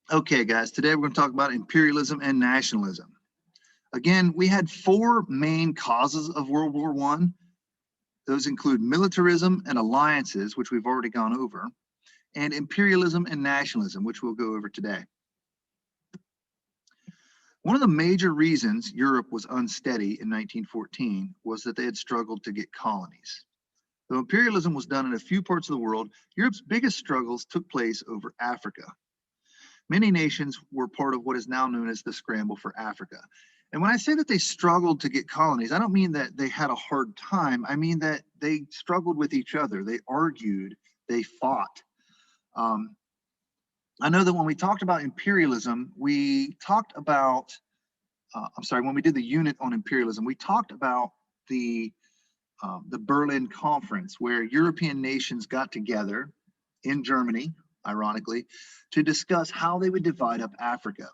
Okay, guys, today we're going to talk about imperialism and nationalism. Again, we had four main causes of World War I. Those include militarism and alliances, which we've already gone over, and imperialism and nationalism, which we'll go over today. One of the major reasons Europe was unsteady in 1914 was that they had struggled to get colonies. Though imperialism was done in a few parts of the world, Europe's biggest struggles took place over Africa. Many nations were part of what is now known as the scramble for Africa. And when I say that they struggled to get colonies, I don't mean that they had a hard time. I mean that they struggled with each other. They argued, they fought. I know that when we talked about imperialism, we talked about, when we did the unit on imperialism, we talked about the Berlin Conference, where European nations got together in Germany, ironically, to discuss how they would divide up Africa.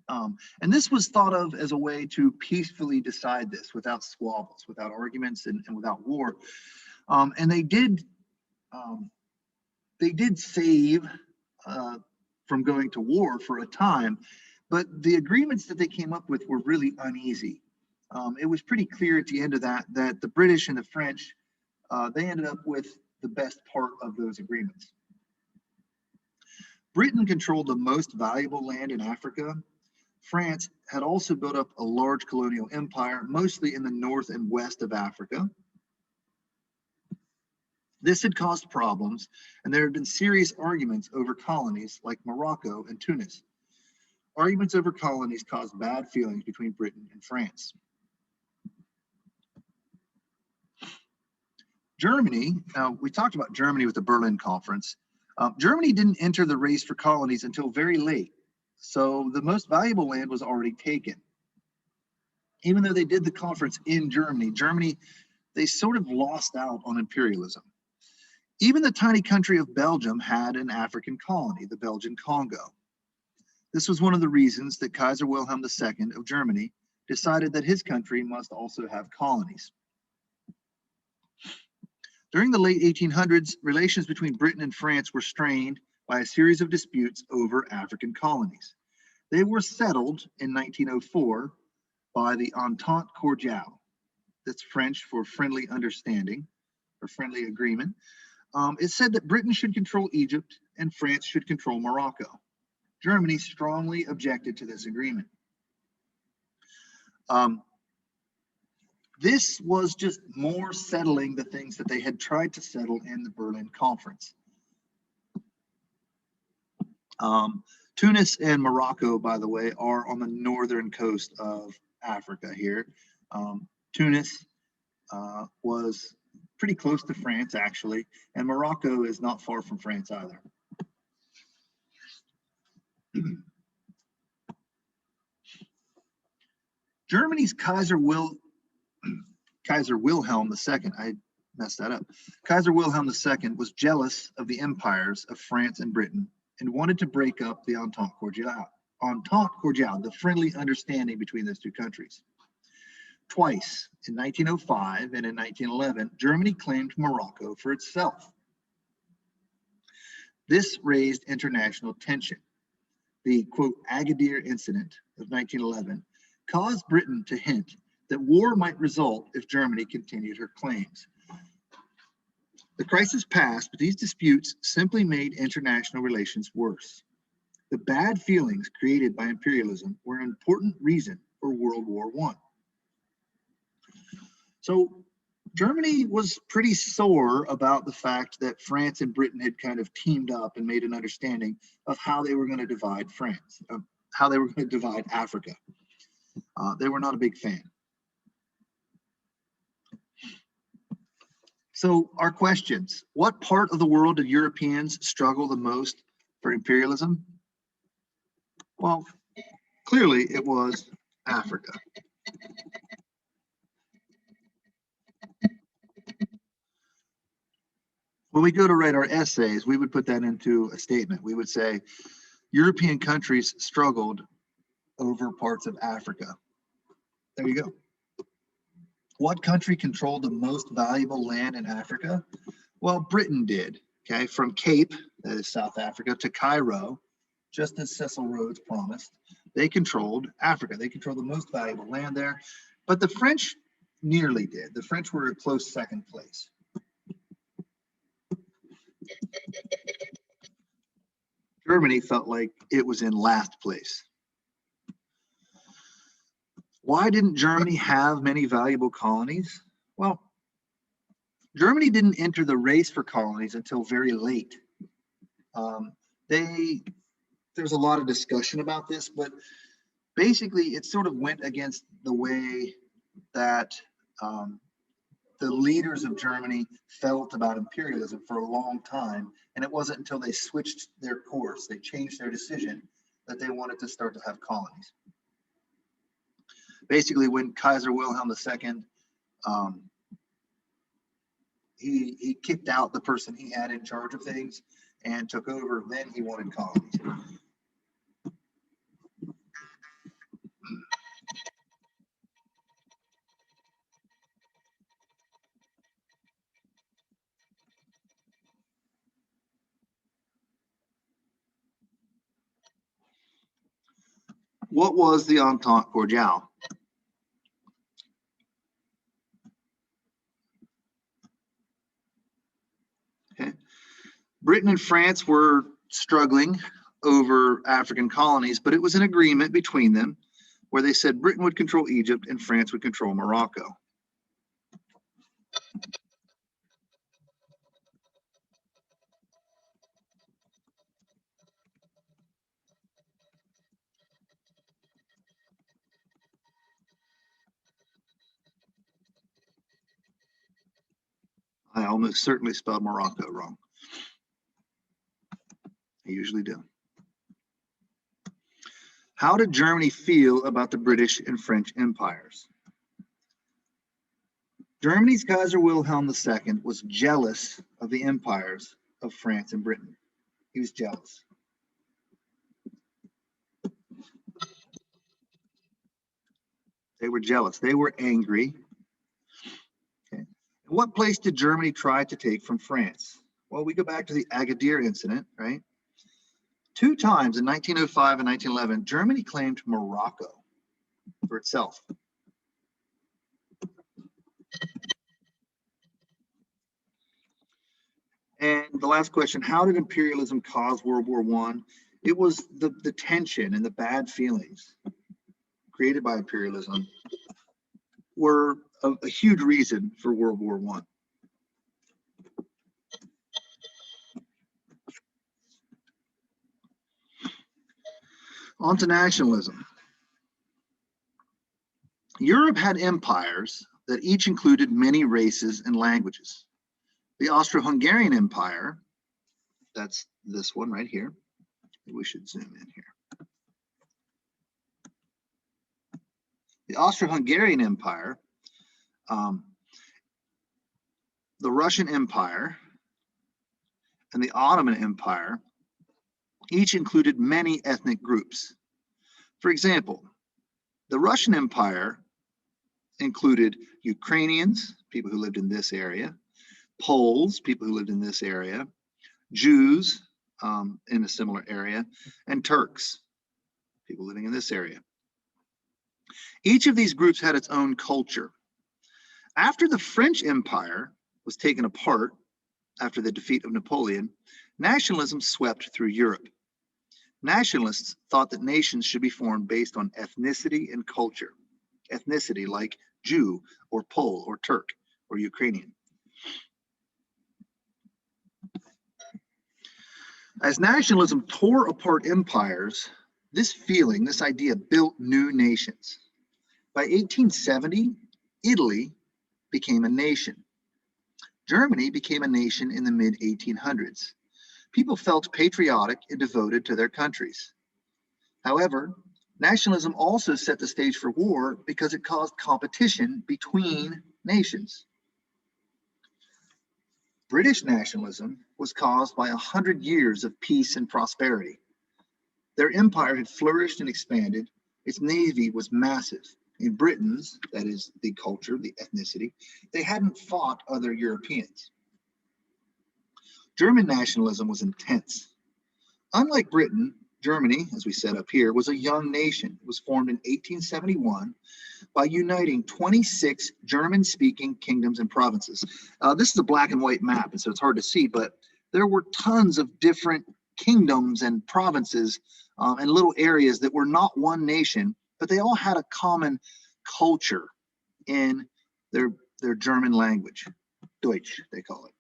And this was thought of as a way to peacefully decide this without squabbles, without arguments, and without war. And they did save from going to war for a time, but the agreements that they came up with were really uneasy. It was pretty clear at the end of that the British and the French, they ended up with the best part of those agreements. Britain controlled the most valuable land in Africa. France had also built up a large colonial empire, mostly in the north and west of Africa. This had caused problems, and there had been serious arguments over colonies like Morocco and Tunis. Arguments over colonies caused bad feelings between Britain and France. Germany, now we talked about Germany with the Berlin Conference. Germany didn't enter the race for colonies until very late, so the most valuable land was already taken. Even though they did the conference in Germany, they sort of lost out on imperialism. Even the tiny country of Belgium had an African colony, the Belgian Congo. This was one of the reasons that Kaiser Wilhelm II of Germany decided that his country must also have colonies. During the late 1800s, relations between Britain and France were strained by a series of disputes over African colonies. They were settled in 1904 by the Entente Cordiale. That's French for friendly understanding or friendly agreement. It said that Britain should control Egypt and France should control Morocco. Germany strongly objected to this agreement. This was just more settling the things that they had tried to settle in the Berlin Conference. Tunis and Morocco, by the way, are on the northern coast of Africa here. Tunis was pretty close to France, actually, and Morocco is not far from France either. Germany's Kaiser Wilhelm II, I messed that up. Kaiser Wilhelm II was jealous of the empires of France and Britain and wanted to break up the Entente Cordiale, the friendly understanding between those two countries. Twice, in 1905 and in 1911, Germany claimed Morocco for itself. This raised international tension. The, quote, Agadir incident of 1911 caused Britain to hint that war might result if Germany continued her claims. The crisis passed, but these disputes simply made international relations worse. The bad feelings created by imperialism were an important reason for World War I. So Germany was pretty sore about the fact that France and Britain had kind of teamed up and made an understanding of how they were going to divide how they were going to divide Africa. They were not a big fan. So our questions: what part of the world did Europeans struggle the most for imperialism? Well, clearly it was Africa. When we go to write our essays, we would put that into a statement. We would say, European countries struggled over parts of Africa. There you go. What country controlled the most valuable land in Africa? Well, Britain did. Okay, from Cape, that is South Africa, to Cairo, just as Cecil Rhodes promised. They controlled Africa. They controlled the most valuable land there. But the French nearly did. The French were a close second place. Germany felt like it was in last place. Why didn't Germany have many valuable colonies? Well, Germany didn't enter the race for colonies until very late. There's a lot of discussion about this, but basically it sort of went against the way that the leaders of Germany felt about imperialism for a long time. And it wasn't until they switched their course, they changed their decision, that they wanted to start to have colonies. Basically, when Kaiser Wilhelm II, he kicked out the person he had in charge of things and took over, then he wanted colonies. What was the Entente Cordiale? Okay. Britain and France were struggling over African colonies, but it was an agreement between them where they said Britain would control Egypt and France would control Morocco. I almost certainly spelled Morocco wrong. I usually do. How did Germany feel about the British and French empires? Germany's Kaiser Wilhelm II was jealous of the empires of France and Britain. He was jealous. They were jealous. They were angry. Okay. What place did Germany try to take from France? Well, we go back to the Agadir incident, right? 2 times in 1905 and 1911, Germany claimed Morocco for itself. And the last question, how did imperialism cause World War I? It was the tension and the bad feelings created by imperialism were a huge reason for World War I. On to nationalism. Europe had empires that each included many races and languages. The Austro-Hungarian Empire, that's this one right here. We should zoom in here. The Austro-Hungarian Empire, the Russian Empire, and the Ottoman Empire each included many ethnic groups. For example, the Russian Empire included Ukrainians, people who lived in this area, Poles, people who lived in this area, Jews in a similar area, and Turks, people living in this area. Each of these groups had its own culture. After the French Empire was taken apart after the defeat of Napoleon, nationalism swept through Europe. Nationalists thought that nations should be formed based on ethnicity and culture. Ethnicity like Jew or Pole or Turk or Ukrainian. As nationalism tore apart empires, this feeling, this idea built new nations. By 1870, Italy became a nation. Germany became a nation in the mid-1800s. People felt patriotic and devoted to their countries. However, nationalism also set the stage for war because it caused competition between nations. British nationalism was caused by 100 years of peace and prosperity. Their empire had flourished and expanded. Its navy was massive. In Britain's, that is the culture, the ethnicity, they hadn't fought other Europeans. German nationalism was intense. Unlike Britain, Germany, as we said up here, was a young nation. It was formed in 1871 by uniting 26 German-speaking kingdoms and provinces. This is a black and white map, and so it's hard to see, but there were tons of different kingdoms and provinces and little areas that were not one nation, but they all had a common culture in their German language. Deutsch, they call it.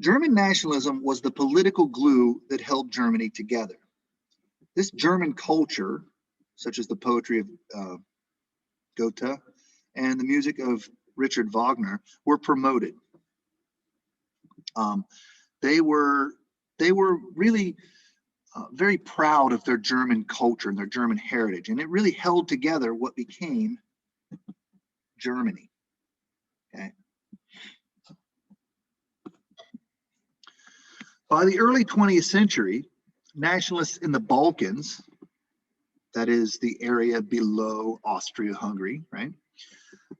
German nationalism was the political glue that held Germany together. This German culture, such as the poetry of Goethe and the music of Richard Wagner, were promoted. They were really very proud of their German culture and their German heritage, and it really held together what became Germany. Okay. By the early 20th century, nationalists in the Balkans, that is the area below Austria-Hungary, right?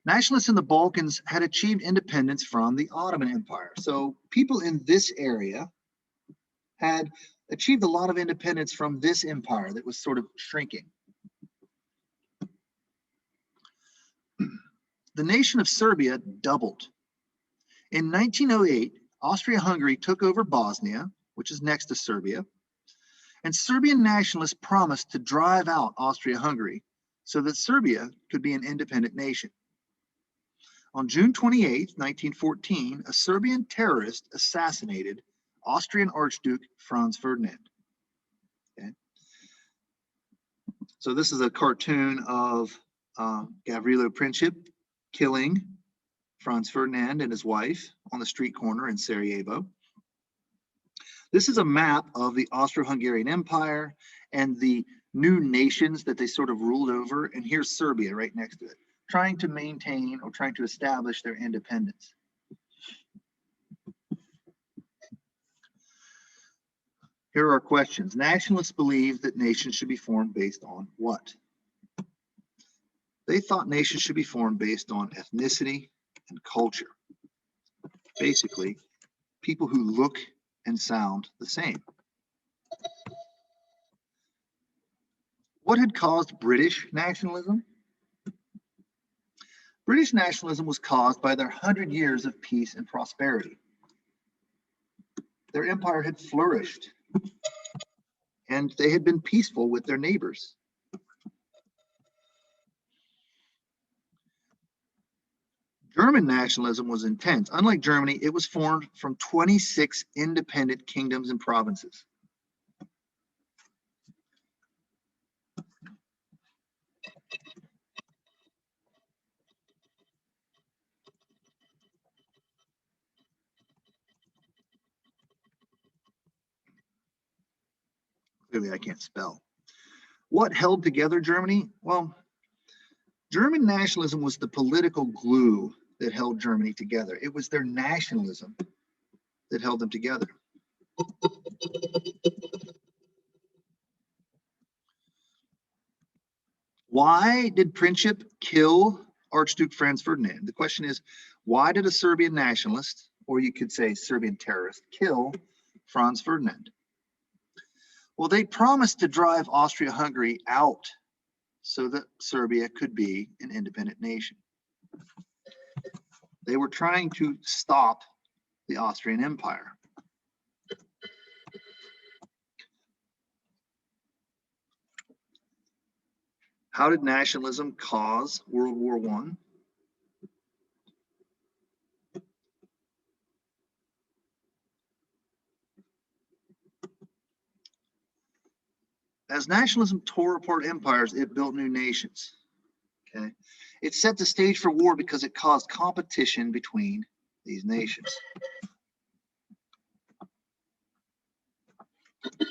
Nationalists in the Balkans had achieved independence from the Ottoman Empire. So people in this area had achieved a lot of independence from this empire that was sort of shrinking. The nation of Serbia doubled. In 1908, Austria-Hungary took over Bosnia, which is next to Serbia, and Serbian nationalists promised to drive out Austria-Hungary so that Serbia could be an independent nation. On June 28, 1914, a Serbian terrorist assassinated Austrian Archduke Franz Ferdinand. Okay. So this is a cartoon of Gavrilo Princip killing Franz Ferdinand and his wife on the street corner in Sarajevo. This is a map of the Austro-Hungarian Empire and the new nations that they sort of ruled over, and here's Serbia right next to it, trying to maintain or trying to establish their independence. Here are our questions. Nationalists believe that nations should be formed based on what? They thought nations should be formed based on ethnicity and culture. Basically, people who look and sound the same. What had caused British nationalism? British nationalism was caused by their 100 years of peace and prosperity. Their empire had flourished, and they had been peaceful with their neighbors. German nationalism was intense. Unlike Germany, it was formed from 26 independent kingdoms and provinces. Clearly, I can't spell. What held together Germany? Well, German nationalism was the political glue that held Germany together. It was their nationalism that held them together. Why did Princip kill Archduke Franz Ferdinand? The question is, why did a Serbian nationalist, or you could say Serbian terrorist, kill Franz Ferdinand? Well, they promised to drive Austria-Hungary out so that Serbia could be an independent nation. They were trying to stop the Austrian Empire. How did nationalism cause World War I? As nationalism tore apart empires, it built new nations. Okay, it set the stage for war because it caused competition between these nations. And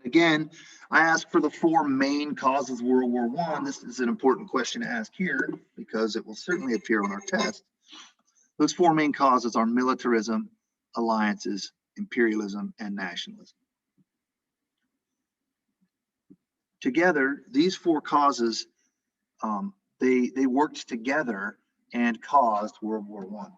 again, I asked for the four main causes of World War I. This is an important question to ask here because it will certainly appear on our test. Those four main causes are militarism, alliances, imperialism, and nationalism. Together, these four causes, they worked together and caused World War I.